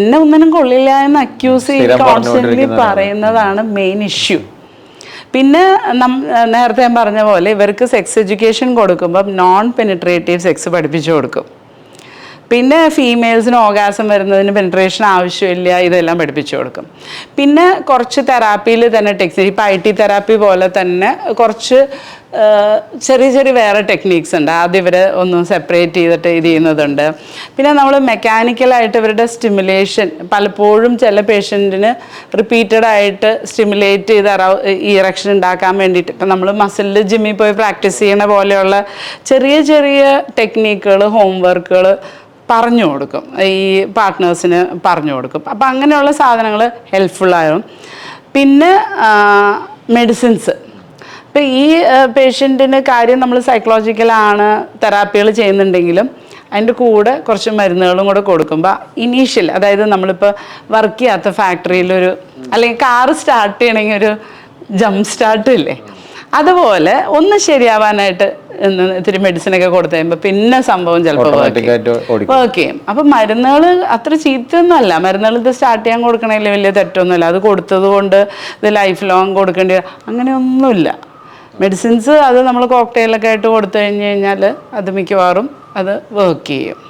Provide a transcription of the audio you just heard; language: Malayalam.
എന്നെ ഒന്നിനും കൊള്ളില്ല എന്ന് അക്യൂസ് ചെയ്ത് കോൺസ്റ്റന്റ്ലി പറയുന്നതാണ് മെയിൻ ഇഷ്യൂ. പിന്നെ നേരത്തെ ഞാൻ പറഞ്ഞ പോലെ ഇവർക്ക് സെക്സ് എഡ്യൂക്കേഷൻ കൊടുക്കുമ്പം നോൺ പെനിട്രേറ്റീവ് സെക്സ് പഠിപ്പിച്ചു കൊടുക്കും. പിന്നെ ഫീമെയിൽസിന് ഓർഗാസം വരുന്നതിന് പെനിട്രേഷൻ ആവശ്യമില്ല, ഇതെല്ലാം പഠിപ്പിച്ചു കൊടുക്കും. പിന്നെ കുറച്ച് തെറാപ്പിയിൽ തന്നെ ടെക്നിക്ക്, ഇപ്പോൾ IT തെറാപ്പി പോലെ തന്നെ കുറച്ച് ചെറിയ ചെറിയ വേറെ ടെക്നീക്സ് ഉണ്ട്. ആദ്യം ഇവരെ ഒന്ന് സെപ്പറേറ്റ് ചെയ്തിട്ട് ഇത് ചെയ്യുന്നതുണ്ട്. പിന്നെ നമ്മൾ മെക്കാനിക്കലായിട്ട് ഇവരുടെ സ്റ്റിമുലേഷൻ, പലപ്പോഴും ചില പേഷ്യൻറ്റിന് റിപ്പീറ്റഡായിട്ട് സ്റ്റിമുലേറ്റ് ചെയ്ത് ഇറക്ഷൻ ഉണ്ടാക്കാൻ വേണ്ടിയിട്ട്, ഇപ്പം നമ്മൾ മസിലിൽ ജിമ്മിൽ പോയി പ്രാക്ടീസ് ചെയ്യണ പോലെയുള്ള ചെറിയ ചെറിയ ടെക്നീക്കുകൾ, ഹോംവർക്കുകൾ പറഞ്ഞു കൊടുക്കും, ഈ പാർട്ട്നേഴ്സിന് പറഞ്ഞു കൊടുക്കും. അപ്പം അങ്ങനെയുള്ള സാധനങ്ങൾ ഹെൽപ്ഫുള്ളാകും. പിന്നെ മെഡിസിൻസ്, ഇപ്പം ഈ പേഷ്യൻറ്റിന് കാര്യം നമ്മൾ സൈക്കോളജിക്കലാണ് തെറാപ്പികൾ ചെയ്യുന്നുണ്ടെങ്കിലും അതിൻ്റെ കൂടെ കുറച്ച് മരുന്നുകളും കൂടെ കൊടുക്കുമ്പോൾ ഇനീഷ്യൽ, അതായത് നമ്മളിപ്പോൾ വർക്ക് ചെയ്യാത്ത ഫാക്ടറിയിലൊരു അല്ലെങ്കിൽ കാറ് സ്റ്റാർട്ട് ചെയ്യണമെങ്കിൽ ഒരു ജംപ് സ്റ്റാർട്ട് ഇല്ലേ, അതുപോലെ ഒന്ന് ശരിയാവാനായിട്ട് ഇത്തിരി മെഡിസിനൊക്കെ കൊടുത്തു കഴിയുമ്പോൾ പിന്നെ സംഭവം ചിലപ്പോൾ വർക്ക് ചെയ്യും. അപ്പം മരുന്നുകൾ അത്ര ചീത്തയൊന്നുമല്ല. മരുന്നുകൾ ഇത് സ്റ്റാർട്ട് ചെയ്യാൻ കൊടുക്കണമെങ്കിൽ വലിയ തെറ്റൊന്നുമില്ല. അത് കൊടുത്തത് കൊണ്ട് ഇത് ലൈഫ് ലോങ് കൊടുക്കേണ്ടി അങ്ങനെയൊന്നുമില്ല. മെഡിസിൻസ് അത് നമ്മൾ കോക്ടെയിലൊക്കെ ആയിട്ട് കൊടുത്തു കഴിഞ്ഞ് കഴിഞ്ഞാൽ അത് മിക്കവാറും അത് വർക്ക് ചെയ്യും.